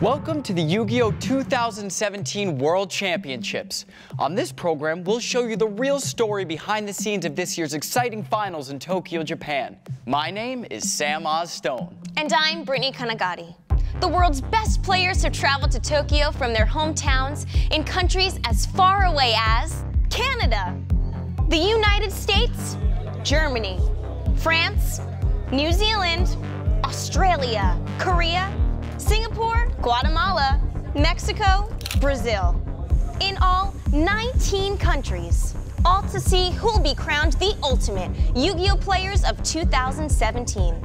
Welcome to the Yu-Gi-Oh! 2017 World Championships. On this program, we'll show you the real story behind the scenes of this year's exciting finals in Tokyo, Japan. My name is Sam Oz Stone. And I'm Brittany Kanagati. The world's best players have traveled to Tokyo from their hometowns in countries as far away as Canada, the United States, Germany, France, New Zealand, Australia, Korea, Singapore, Guatemala, Mexico, Brazil. In all, 19 countries, all to see who'll be crowned the ultimate Yu-Gi-Oh! Players of 2017.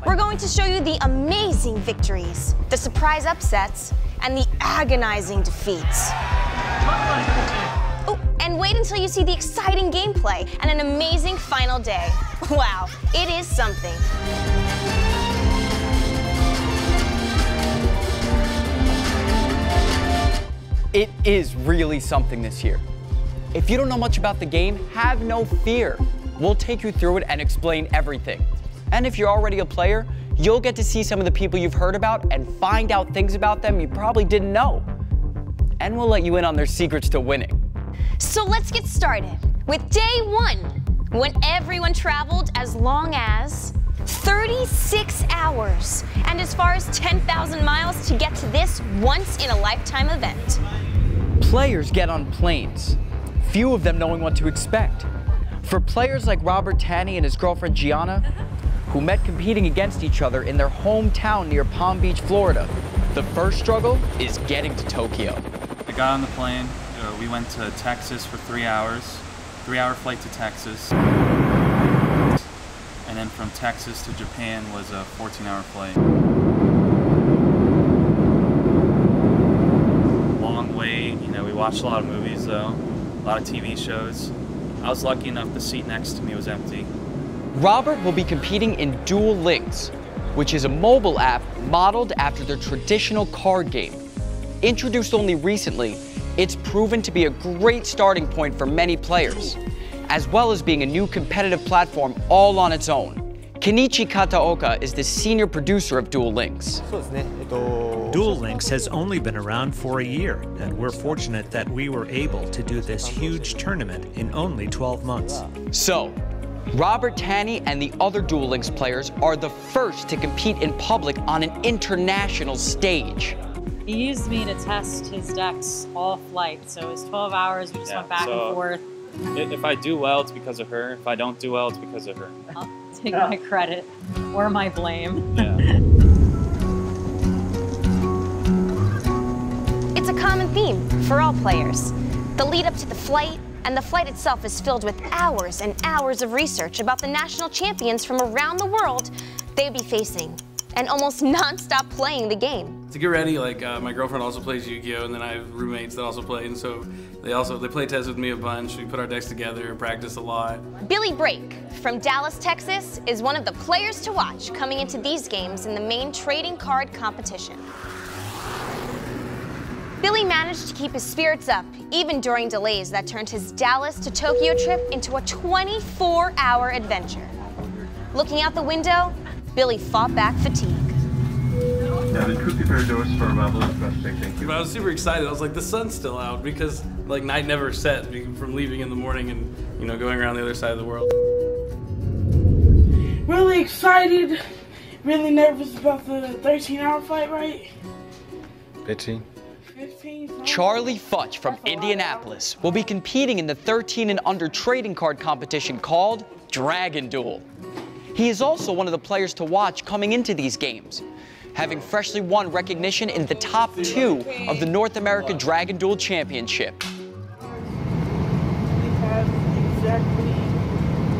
We're going to show you the amazing victories, the surprise upsets, and the agonizing defeats. Oh, and wait until you see the exciting gameplay and an amazing final day. Wow, it is something. It is really something this year. If you don't know much about the game, have no fear. We'll take you through it and explain everything. And if you're already a player, you'll get to see some of the people you've heard about and find out things about them you probably didn't know. And we'll let you in on their secrets to winning. So let's get started with day one, when everyone traveled as long as 36 hours and as far as 10,000 miles to get to this once-in-a-lifetime event. Players get on planes, few of them knowing what to expect. For players like Robert Tanny and his girlfriend Gianna, who met competing against each other in their hometown near Palm Beach, Florida, the first struggle is getting to Tokyo. I got on the plane, we went to Texas for 3 hours, 3-hour flight to Texas. And then from Texas to Japan was a 14-hour flight. Long wait, we watched a lot of movies though, a lot of TV shows. I was lucky enough the seat next to me was empty. Robert will be competing in Duel Links, which is a mobile app modeled after their traditional card game. Introduced only recently, it's proven to be a great starting point for many players, as well as being a new competitive platform all on its own. Kenichi Kataoka is the senior producer of Duel Links. Duel Links has only been around for a year, and we're fortunate that we were able to do this huge tournament in only 12 months. So, Robert Tanny and the other Duel Links players are the first to compete in public on an international stage. He used me to test his decks all flight, so it was 12 hours, we just went back and forth. If I do well, it's because of her. If I don't do well, it's because of her. I'll take my credit or my blame. Yeah. It's a common theme for all players. The lead up to the flight, and the flight itself is filled with hours and hours of research about the national champions from around the world they'd be facing, and almost non-stop playing the game. To get ready, my girlfriend also plays Yu-Gi-Oh! And then I have roommates that also play, and so they play test with me a bunch. We put our decks together, practice a lot. Billy Brake from Dallas, Texas is one of the players to watch coming into these games in the main trading card competition. Billy managed to keep his spirits up even during delays that turned his Dallas to Tokyo trip into a 24-hour adventure. Looking out the window, Billy fought back fatigue. Yeah, the truth be very doors for Marvelous Breathtaking, thank you. But I was super excited. I was like, the sun's still out because night never set from leaving in the morning and going around the other side of the world. Really excited, really nervous about the 13-hour flight, right? 15. Charlie Futch from Indianapolis will be competing in the 13 and under trading card competition called Dragon Duel. He is also one of the players to watch coming into these games, having freshly won recognition in the top 2 of the North America Dragon Duel Championship. We have exactly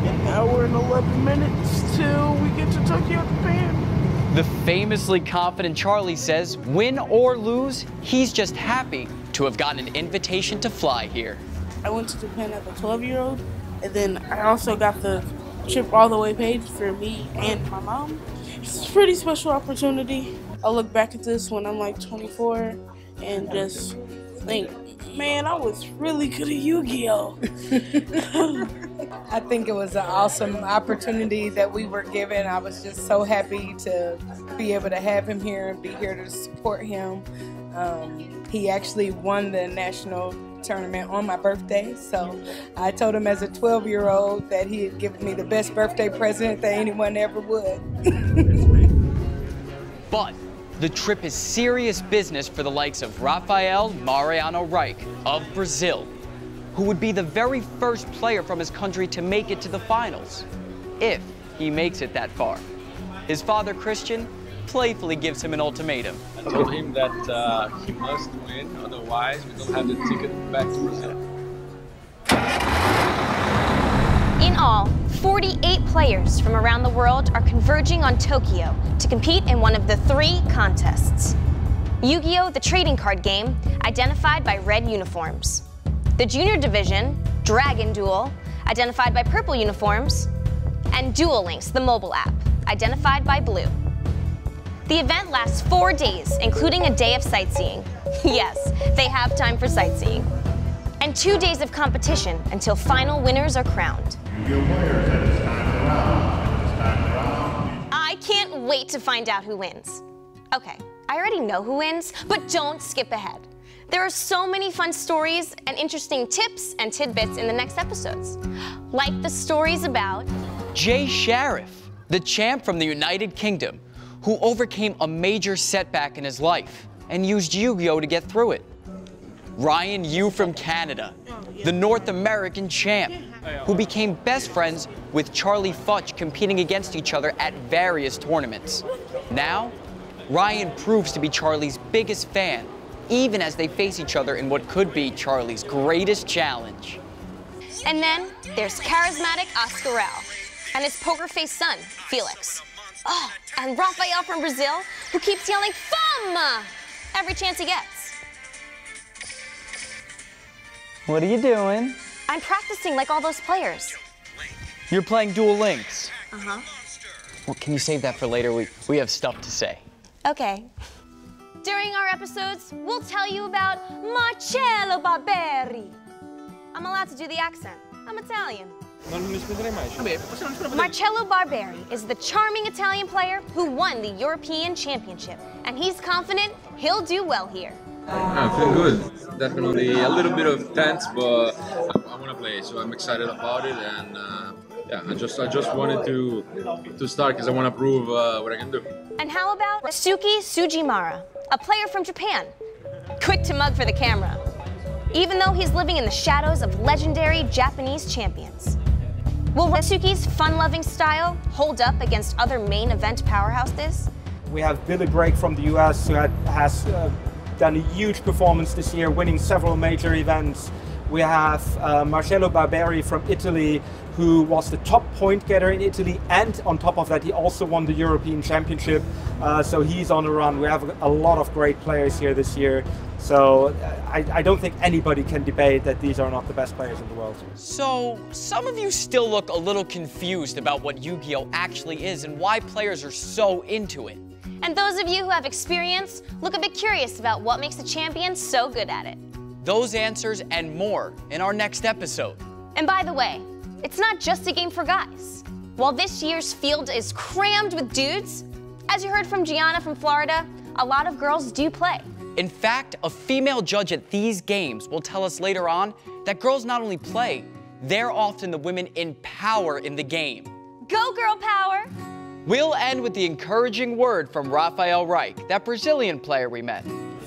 an hour and 11 minutes till we get to Tokyo, Japan. The famously confident Charlie says, win or lose, he's just happy to have gotten an invitation to fly here. I went to Japan as a 12-year-old, and then I also got the trip all the way paid for me and my mom. It's a pretty special opportunity. I'll look back at this when I'm 24 and just think, man, I was really good at Yu-Gi-Oh! I think it was an awesome opportunity that we were given. I was just so happy to be able to have him here and be here to support him. He actually won the national tournament on my birthday, so I told him as a 12-year-old that he had given me the best birthday present that anyone ever would. But the trip is serious business for the likes of Rafael Mariano Reich of Brazil, who would be the very first player from his country to make it to the finals, if he makes it that far. His father, Christian, playfully gives him an ultimatum. I told him that he must win, otherwise we don't have the ticket back to Brazil. In all, 48 players from around the world are converging on Tokyo to compete in one of the 3 contests. Yu-Gi-Oh! The trading card game, identified by red uniforms. The Junior Division, Dragon Duel, identified by purple uniforms. And Duel Links, the mobile app, identified by blue. The event lasts 4 days, including a day of sightseeing. Yes, they have time for sightseeing. And 2 days of competition until final winners are crowned. I can't wait to find out who wins. Okay, I already know who wins, but don't skip ahead. There are so many fun stories and interesting tips and tidbits in the next episodes. Like the stories about Jay Sheriff, the champ from the United Kingdom, who overcame a major setback in his life and used Yu-Gi-Oh! To get through it. Ryan Yu from Canada, the North American champ, who became best friends with Charlie Futch, competing against each other at various tournaments. Now, Ryan proves to be Charlie's biggest fan, even as they face each other in what could be Charlie's greatest challenge. And then there's charismatic Oscarel and his poker-faced son, Felix. Oh, and Rafael from Brazil, who keeps yelling "Fama!" every chance he gets. What are you doing? I'm practicing like all those players. You're playing Duel Links. Uh-huh. Well, can you save that for later? We have stuff to say. Okay. During our episodes, we'll tell you about Marcello Barberi. I'm allowed to do the accent. I'm Italian. Marcello Barberi is the charming Italian player who won the European Championship, and he's confident he'll do well here. I feel good. Definitely a little bit of tense, but I want to play, so I'm excited about it. And yeah, I just wanted to start because I want to prove what I can do. And how about Ryosuke Sugimura, a player from Japan, quick to mug for the camera, even though he's living in the shadows of legendary Japanese champions. Will Ryosuke's fun-loving style hold up against other main event powerhouses? We have Billy Brake from the US, who has done a huge performance this year, winning several major events. We have Marcello Barberi from Italy, who was the top point getter in Italy, and on top of that he also won the European Championship, so he's on a run. We have a lot of great players here this year, so I don't think anybody can debate that these are not the best players in the world. So, some of you still look a little confused about what Yu-Gi-Oh! Actually is and why players are so into it. And those of you who have experience look a bit curious about what makes a champion so good at it. Those answers and more in our next episode. And by the way, it's not just a game for guys. While this year's field is crammed with dudes, as you heard from Gianna from Florida, a lot of girls do play. In fact, a female judge at these games will tell us later on that girls not only play, they're often the women in power in the game. Go girl power! We'll end with the encouraging word from Rafael Reich, that Brazilian player we met.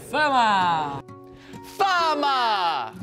Fama! Fama!